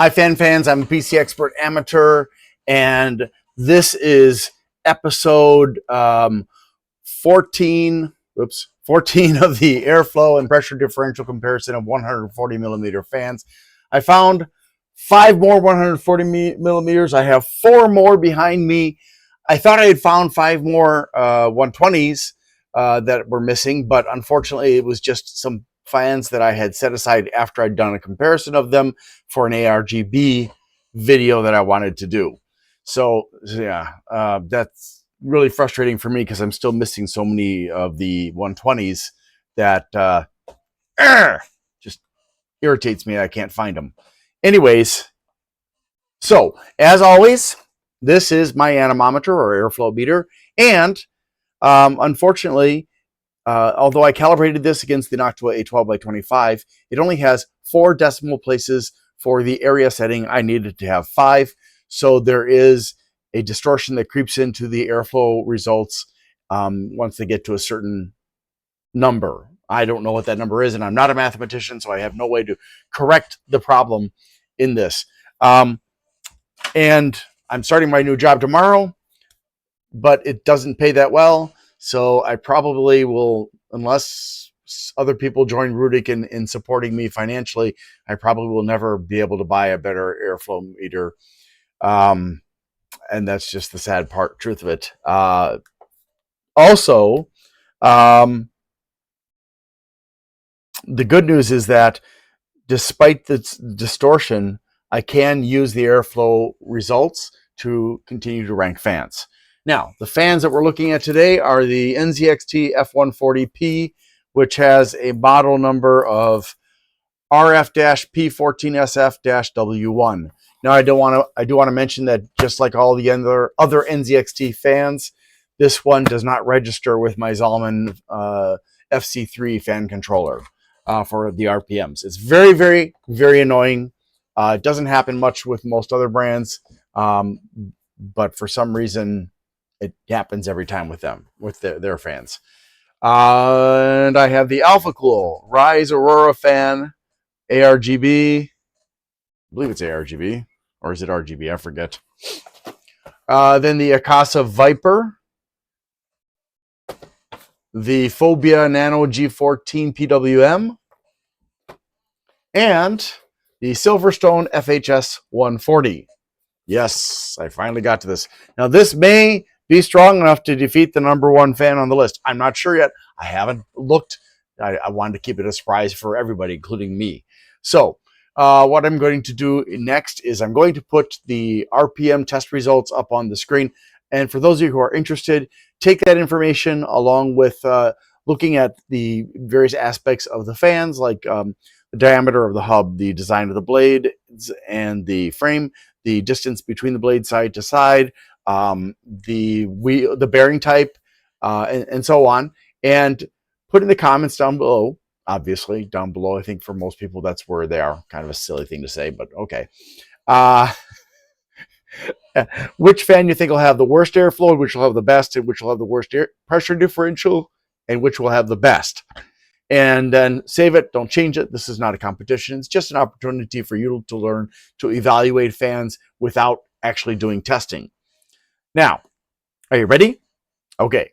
Hi, fans. I'm a PC Expert Amateur, and this is episode 14. 14 of the airflow and pressure differential comparison of 140 millimeter fans. I found 5 more 140 millimeters. I have 4 more behind me. I thought I had found 5 more 120s that were missing, but unfortunately, it was just some fans that I had set aside after I'd done a comparison of them for an ARGB video that I wanted to do. So yeah, that's really frustrating for me because I'm still missing so many of the 120s that just irritates me. I can't find them. Anyways, so as always, this is my anemometer or airflow meter, and unfortunately, although I calibrated this against the Noctua A12x25, it only has 4 decimal places for the area setting. I needed to have 5. So there is a distortion that creeps into the airflow results once they get to a certain number. I don't know what that number is, and I'm not a mathematician, so I have no way to correct the problem in this. And I'm starting my new job tomorrow, but it doesn't pay that well. So I probably will, unless other people join Rudik in supporting me financially, I probably will never be able to buy a better airflow meter. And that's just the sad truth of it. Also, the good news is that despite the distortion, I can use the airflow results to continue to rank fans. Now, the fans that we're looking at today are the NZXT F140P, which has a model number of RF-P14SF-W1. Now, I do want to mention that just like all the other NZXT fans, this one does not register with my Zalman FC3 fan controller for the RPMs. It's very, very, very annoying. It doesn't happen much with most other brands, but for some reason, it happens every time with them, with their fans. And I have the Alphacool Rise Aurora fan, ARGB. I believe it's ARGB, or is it RGB? I forget. Then the Akasa Viper, the Phobya Nano G14 PWM, and the SilverStone FHS 140. Yes, I finally got to this. Now, this may be strong enough to defeat the #1 fan on the list. I'm not sure yet. I haven't looked. I wanted to keep it a surprise for everybody, including me. So what I'm going to do next is I'm going to put the RPM test results up on the screen. And for those of you who are interested, take that information along with looking at the various aspects of the fans, like the diameter of the hub, the design of the blade and the frame, the distance between the blade side to side, the bearing type, and so on. And put in the comments down below, obviously, down below. I think for most people, that's where they are. Kind of a silly thing to say, but okay. Which fan you think will have the worst airflow, which will have the best, and which will have the worst pressure differential, and which will have the best. And then save it. Don't change it. This is not a competition. It's just an opportunity for you to learn to evaluate fans without actually doing testing. Now, are you ready? Okay.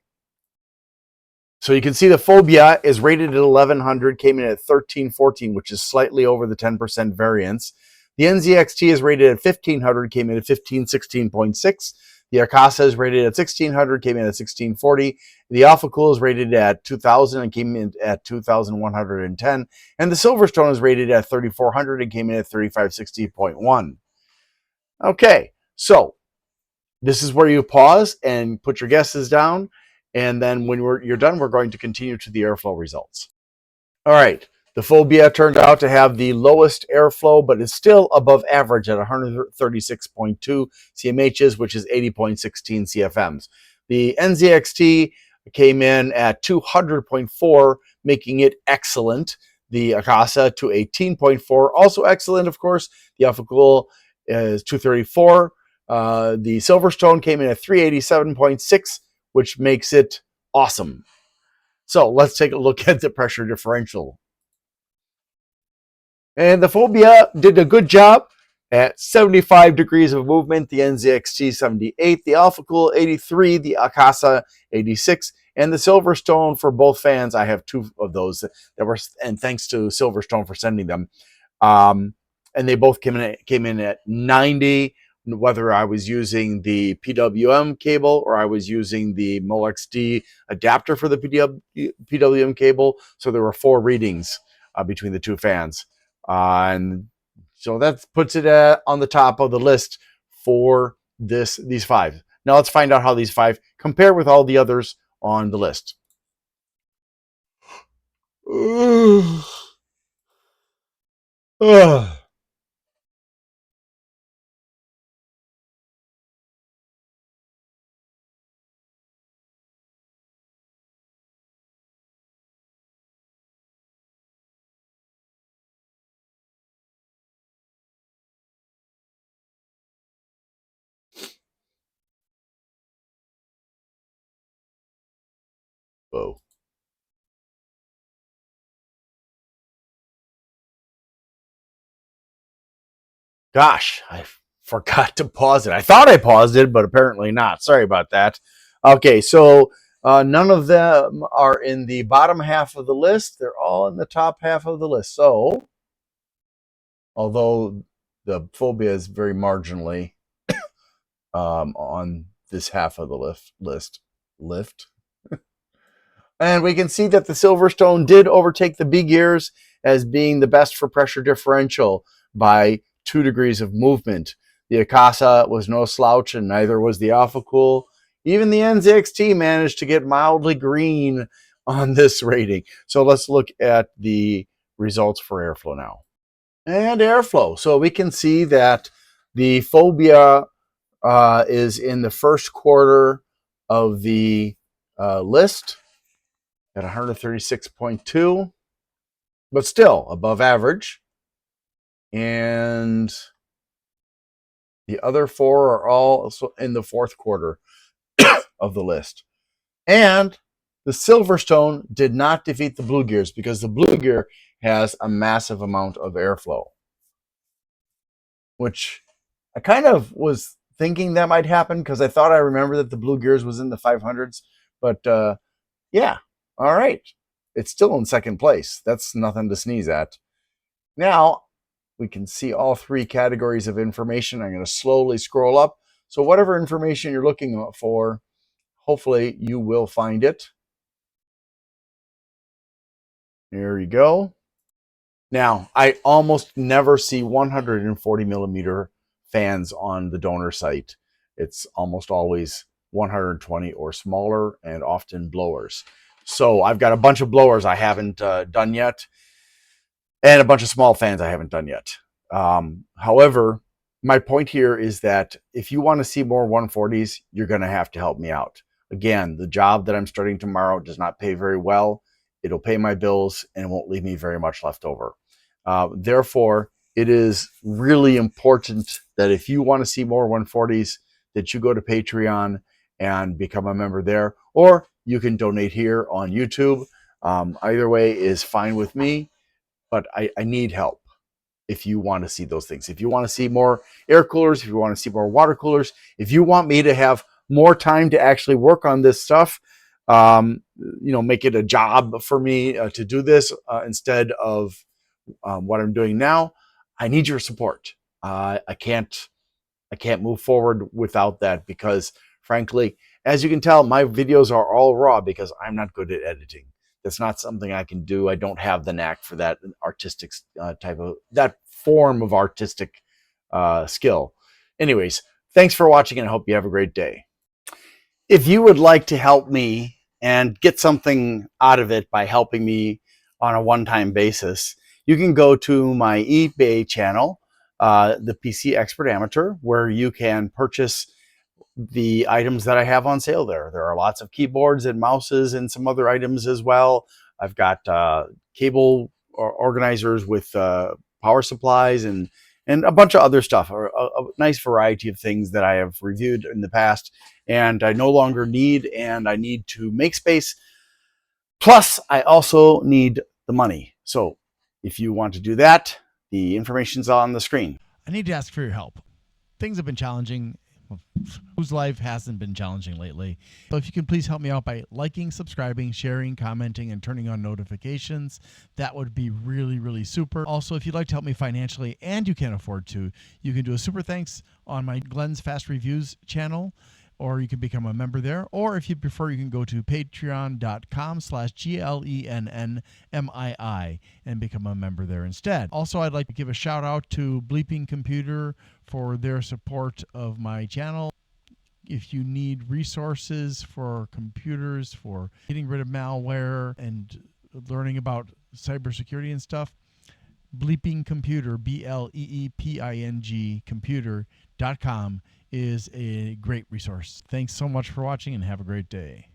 So you can see the Phobya is rated at 1100, came in at 1314, which is slightly over the 10% variance. The NZXT is rated at 1500, came in at 1516.6. The Akasa is rated at 1600, came in at 1640. The Alphacool is rated at 2000 and came in at 2110. And the SilverStone is rated at 3400 and came in at 3560.1. Okay, so this is where you pause and put your guesses down. And then when you're done, we're going to continue to the airflow results. All right. The Phobya turned out to have the lowest airflow, but is still above average at 136.2 CMHs, which is 80.16 CFMs. The NZXT came in at 200.4, making it excellent. The Akasa 218.4, also excellent, of course. The Alphacool is 234. The SilverStone came in at 387.6, which makes it awesome. So let's take a look at the pressure differential. And the Phobya did a good job at 75 degrees of movement, the NZXT 78, the Alphacool 83, the Akasa 86, and the SilverStone for both fans. I have two of those that were, and thanks to SilverStone for sending them. And they both came in at 90, whether I was using the PWM cable or I was using the MOXD adapter for the PWM cable. So there were 4 readings between the two fans. And so that puts it on the top of the list for these 5. Now let's find out how these 5 compare with all the others on the list. Whoa. Gosh, I forgot to pause it. I thought I paused it, but apparently not. Sorry about that. Okay, so none of them are in the bottom half of the list. They're all in the top half of the list. So, although the Phobya is very marginally on this half of the lift. And we can see that the SilverStone did overtake the big ears as being the best for pressure differential by 2 degrees of movement. The Akasa was no slouch, and neither was the Alphacool. Even the NZXT managed to get mildly green on this rating. So let's look at the results for airflow now. And airflow. So we can see that the Phobya is in the first quarter of the list at 136.2, but still above average. And the other 4 are all in the fourth quarter of the list. And the SilverStone did not defeat the Blue Gears because the Blue Gear has a massive amount of airflow, which I kind of was thinking that might happen because I thought I remember that the Blue Gears was in the 500s. But yeah, all right. It's still in second place. That's nothing to sneeze at. Now, we can see all 3 categories of information. I'm going to slowly scroll up. So whatever information you're looking for, hopefully you will find it. There you go. Now, I almost never see 140 millimeter fans on the donor site. It's almost always 120 or smaller, and often blowers. So I've got a bunch of blowers I haven't done yet, and a bunch of small fans I haven't done yet. However, my point here is that if you want to see more 140s, you're going to have to help me out. Again, the job that I'm starting tomorrow does not pay very well. It'll pay my bills and won't leave me very much left over. Therefore, it is really important that if you want to see more 140s, that you go to Patreon and become a member there, or you can donate here on YouTube. Either way is fine with me, but I need help if you want to see those things. If you want to see more air coolers, if you want to see more water coolers, if you want me to have more time to actually work on this stuff, make it a job for me to do this instead of what I'm doing now, I need your support. I can't move forward without that because, frankly, as you can tell, my videos are all raw because I'm not good at editing. That's not something I can do. I don't have the knack for that artistic that form of artistic skill. Anyways, thanks for watching, and I hope you have a great day. If you would like to help me and get something out of it by helping me on a one-time basis, you can go to my eBay channel, the PC Expert Amateur, where you can purchase the items that I have on sale there. There are lots of keyboards and mouses and some other items as well. I've got cable organizers with power supplies and a bunch of other stuff, a nice variety of things that I have reviewed in the past and I no longer need, and I need to make space. Plus, I also need the money. So if you want to do that, the information's on the screen. I need to ask for your help. Things have been challenging. Whose life hasn't been challenging lately? So if you can please help me out by liking, subscribing, sharing, commenting, and turning on notifications, that would be really, really super. Also, if you'd like to help me financially and you can't afford to, you can do a super thanks on my Glenn's Fast Reviews channel, or you can become a member there. Or if you prefer, you can go to patreon.com/GLENNMII and become a member there instead. Also, I'd like to give a shout out to Bleeping Computer for their support of my channel. If you need resources for computers, for getting rid of malware and learning about cybersecurity and stuff, Bleeping Computer, BLEEPING computer.com is a great resource. Thanks so much for watching and have a great day.